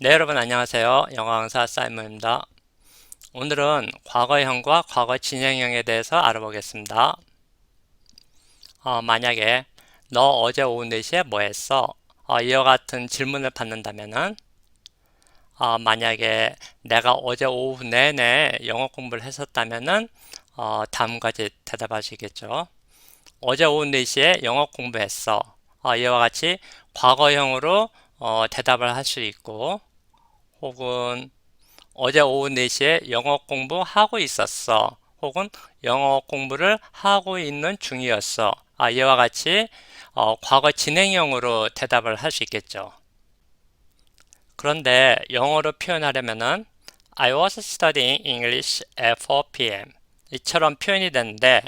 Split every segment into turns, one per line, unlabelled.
네, 여러분 안녕하세요. 영어 강사 사이먼입니다. 오늘은 과거형과 과거 진행형에 대해서 알아보겠습니다. 만약에 너 어제 오후 4시에 뭐 했어? 이와 같은 질문을 받는다면은 만약에 내가 어제 오후 내내 영어 공부를 했었다면은 다음과 같이 대답하시겠죠. 어제 오후 4시에 영어 공부했어. 이와 같이 과거형으로 대답을 할 수 있고, 혹은 어제 오후 4시에 영어 공부하고 있었어. 혹은 영어 공부를 하고 있는 중이었어. 이와 같이 과거 진행형으로 대답을 할 수 있겠죠. 그런데 영어로 표현하려면은 I was studying English at 4 p.m. 이처럼 표현이 되는데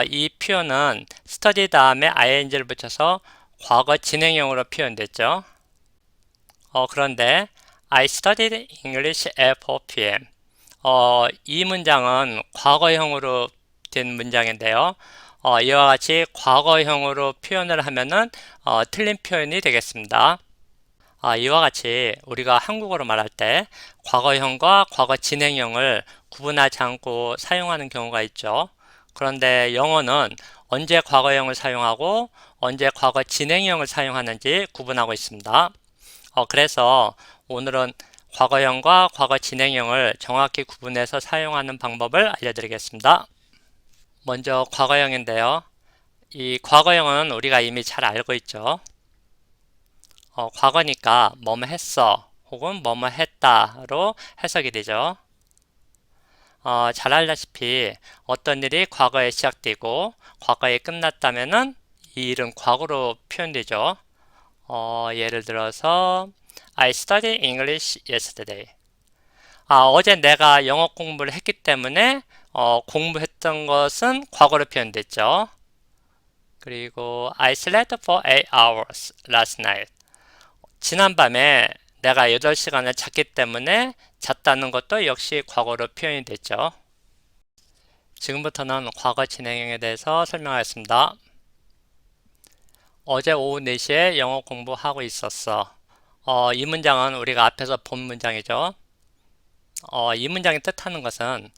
이 표현은 study 다음에 ing를 붙여서 과거 진행형으로 표현됐죠. 그런데 I studied English at 4 p.m. 이 문장은 과거형으로 된 문장인데요. 이와 같이 과거형으로 표현을 하면은 틀린 표현이 되겠습니다. 이와 같이 우리가 한국어로 말할 때 과거형과 과거 진행형을 구분하지 않고 사용하는 경우가 있죠. 그런데 영어는 언제 과거형을 사용하고 언제 과거 진행형을 사용하는지 구분하고 있습니다. 그래서 오늘은 과거형과 과거 진행형을 정확히 구분해서 사용하는 방법을 알려드리겠습니다. 먼저 과거형인데요. 이 과거형은 우리가 이미 잘 알고 있죠. 과거니까 뭐뭐 했어 혹은 뭐뭐 했다로 해석이 되죠. 잘 알다시피 어떤 일이 과거에 시작되고 과거에 끝났다면은 이 일은 과거로 표현되죠. 예를 들어서 I studied English yesterday. 어제 내가 영어 공부를 했기 때문에 공부했던 것은 과거로 표현됐죠. 그리고 I slept for 8 hours last night. 지난밤에 내가 8시간을 잤기 때문에 잤다는 것도 역시 과거로 표현이 됐죠. 지금부터는 과거 진행형에 대해서 설명하겠습니다. 어제 오후 4시에 영어 공부하고 있었어. 이 문장은 우리가 앞에서 본 문장이죠. 이 문장이 뜻하는 것은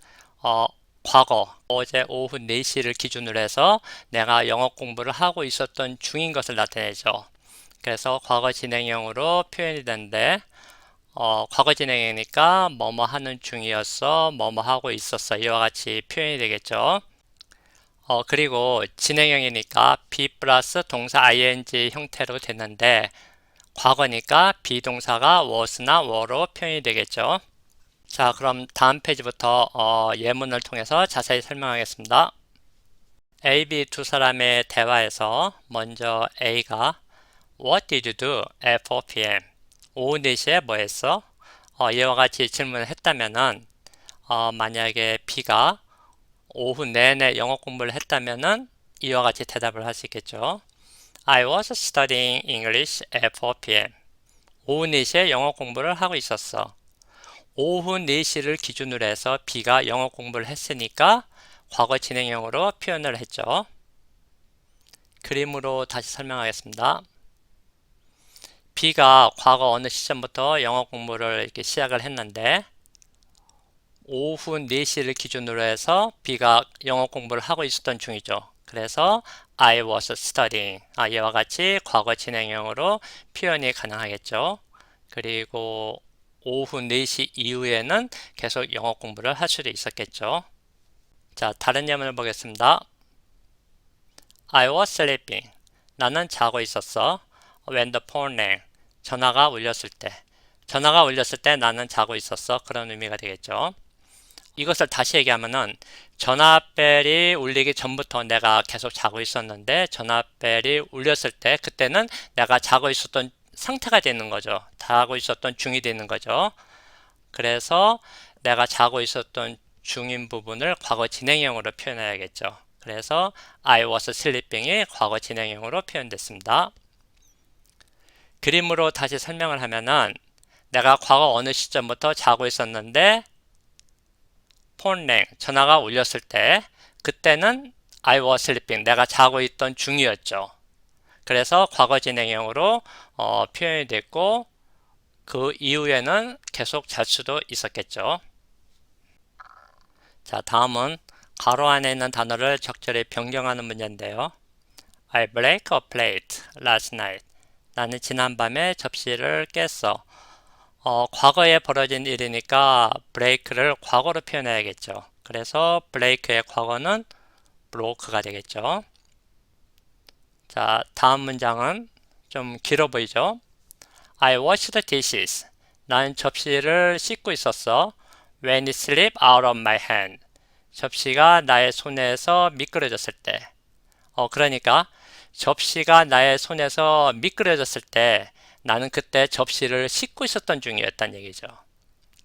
과거, 어제 오후 4시를 기준으로 해서 내가 영어 공부를 하고 있었던 중인 것을 나타내죠. 그래서 과거 진행형으로 표현이 되는데 과거 진행이니까 뭐뭐 하는 중이었어, 뭐뭐 하고 있었어 이와 같이 표현이 되겠죠. 그리고 진행형이니까 be 플러스 동사 ing 형태로 됐는데 과거니까 비동사가 was나 were로 표현이 되겠죠. 자, 그럼 다음 페이지부터 예문을 통해서 자세히 설명하겠습니다. A, B 두 사람의 대화에서 먼저 A가 What did you do at 4 p.m.? 오후 4시에 뭐 했어? 이와 같이 질문을 했다면은 만약에 B가 오후 내내 영어 공부를 했다면은 이와 같이 대답을 할 수 있겠죠. I was studying English at 4 p.m. 오후 4시에 영어 공부를 하고 있었어. 오후 4시를 기준으로 해서 B가 영어 공부를 했으니까 과거 진행형으로 표현을 했죠. 그림으로 다시 설명하겠습니다. B가 과거 어느 시점부터 영어 공부를 이렇게 시작을 했는데 오후 4시를 기준으로 해서 B가 영어 공부를 하고 있었던 중이죠. 그래서 I was studying 이와 같이 과거 진행형으로 표현이 가능하겠죠. 그리고 오후 4시 이후에는 계속 영어 공부를 할 수도 있었겠죠. 자, 다른 예문을 보겠습니다. I was sleeping. 나는 자고 있었어. When the phone rang. 전화가 울렸을 때. 전화가 울렸을 때 나는 자고 있었어. 그런 의미가 되겠죠. 이것을 다시 얘기하면은 전화벨이 울리기 전부터 내가 계속 자고 있었는데 전화벨이 울렸을 때 그때는 내가 자고 있었던 상태가 되는 거죠. 자고 있었던 중이 되는 거죠. 그래서 내가 자고 있었던 중인 부분을 과거 진행형으로 표현해야겠죠. 그래서 I was sleeping이 과거 진행형으로 표현됐습니다. 그림으로 다시 설명을 하면은 내가 과거 어느 시점부터 자고 있었는데 폰랭 전화가 울렸을 때 그때는 I was sleeping 내가 자고 있던 중이었죠. 그래서 과거 진행형으로 표현이 됐고 그 이후에는 계속 잘 수도 있었겠죠. 자, 다음은 가로 안에 있는 단어를 적절히 변경하는 문제인데요. I break a plate last night. 나는 지난밤에 접시를 깼어. 과거에 벌어진 일이니까 break를 과거로 표현해야겠죠. 그래서 break의 과거는 broke가 되겠죠. 자, 다음 문장은 좀 길어 보이죠? I washed the dishes. 난 접시를 씻고 있었어. When it slipped out of my hand. 접시가 나의 손에서 미끄러졌을 때. 그러니까 접시가 나의 손에서 미끄러졌을 때 나는 그때 접시를 씻고 있었던 중이었단 얘기죠.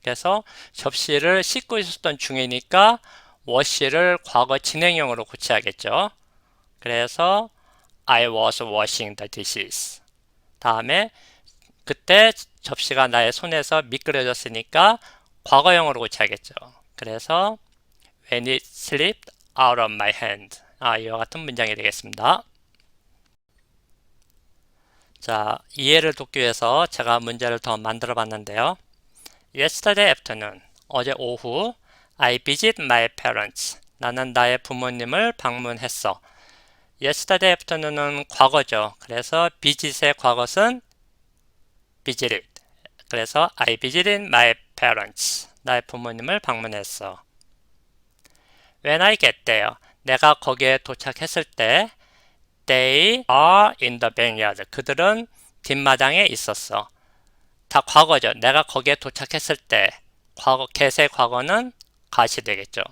그래서 접시를 씻고 있었던 중이니까 wash를 과거 진행형으로 고쳐야겠죠. 그래서 I was washing the dishes. 다음에 그때 접시가 나의 손에서 미끄러졌으니까 과거형으로 고쳐야겠죠. 그래서 when it slipped out of my hand. 이와 같은 문장이 되겠습니다. 자, 이해를 돕기 위해서 제가 문제를 더 만들어 봤는데요. Yesterday afternoon, 어제 오후, I visit my parents. 나는 나의 부모님을 방문했어. Yesterday afternoon은 과거죠. 그래서 visit의 과거는 visited. 그래서 I visited my parents. 나의 부모님을 방문했어. When I get there, 내가 거기에 도착했을 때 They are in the backyard. 그들은 뒷마당에 있었어. 다 과거죠. 내가 거기에 도착했을 때 과거, get의 과거는 got이 되겠죠.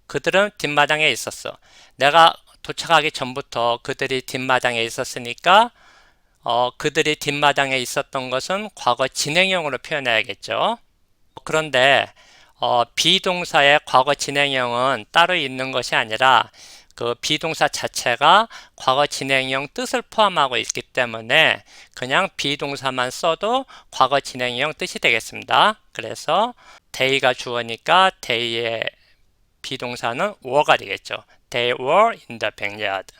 그들은 뒷마당에 있었어. 내가 도착하기 전부터 그들이 뒷마당에 있었으니까 그들이 뒷마당에 있었던 것은 과거 진행형으로 표현해야겠죠. 그런데 비동사의 과거 진행형은 따로 있는 것이 아니라 그 비동사 자체가 과거 진행형 뜻을 포함하고 있기 때문에 그냥 비동사만 써도 과거 진행형 뜻이 되겠습니다. 그래서 they가 주어니까 they의 비동사는 were가 되겠죠. They were in the backyard.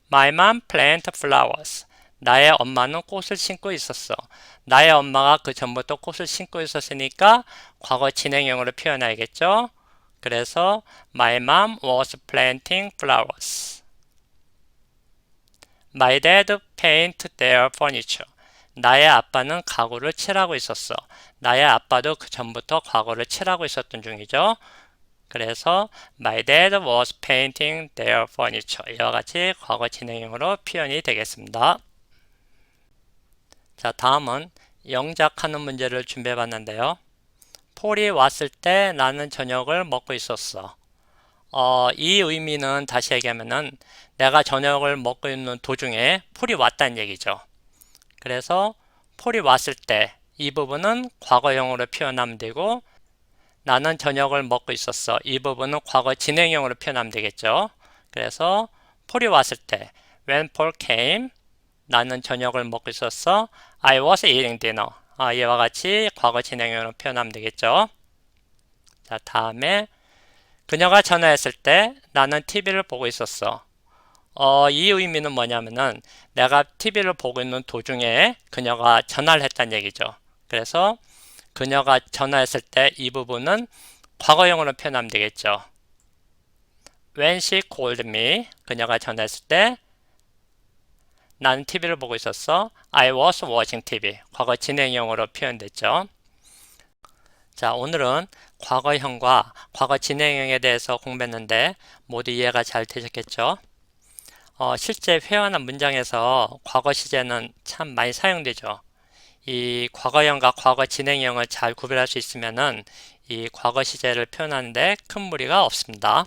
My mom planted flowers. 나의 엄마는 꽃을 심고 있었어. 나의 엄마가 그 전부터 꽃을 심고 있었으니까 과거 진행형으로 표현해야겠죠. 그래서 My mom was planting flowers. My dad painted their furniture. 나의 아빠는 가구를 칠하고 있었어. 나의 아빠도 그 전부터 가구를 칠하고 있었던 중이죠. 그래서 My dad was painting their furniture. 이와 같이 과거 진행형으로 표현이 되겠습니다. 자, 다음은 영작하는 문제를 준비해 봤는데요. 폴이 왔을 때 나는 저녁을 먹고 있었어. 이 의미는 다시 얘기하면은 내가 저녁을 먹고 있는 도중에 폴이 왔다는 얘기죠. 그래서 폴이 왔을 때 이 부분은 과거형으로 표현하면 되고 나는 저녁을 먹고 있었어. 이 부분은 과거 진행형으로 표현하면 되겠죠. 그래서 폴이 왔을 때 When Paul came, 나는 저녁을 먹고 있었어. I was eating dinner. 이와 같이 과거 진행형으로 표현하면 되겠죠. 자, 다음에 그녀가 전화했을 때 나는 TV를 보고 있었어. 이 의미는 뭐냐면은 내가 TV를 보고 있는 도중에 그녀가 전화를 했다는 얘기죠. 그래서 그녀가 전화했을 때 이 부분은 과거형으로 표현하면 되겠죠. When she called me, 그녀가 전화했을 때 나는 TV를 보고 있었어. I was watching TV. 과거 진행형으로 표현됐죠. 자, 오늘은 과거형과 과거 진행형에 대해서 공부했는데 모두 이해가 잘 되셨겠죠? 실제 회화나 문장에서 과거 시제는 참 많이 사용되죠. 이 과거형과 과거 진행형을 잘 구별할 수 있으면은 이 과거 시제를 표현하는데 큰 무리가 없습니다.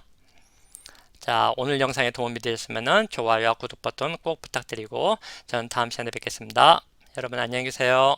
자, 오늘 영상에 도움이 되셨으면 좋아요와 구독 버튼 꼭 부탁드리고 저는 다음 시간에 뵙겠습니다. 여러분 안녕히 계세요.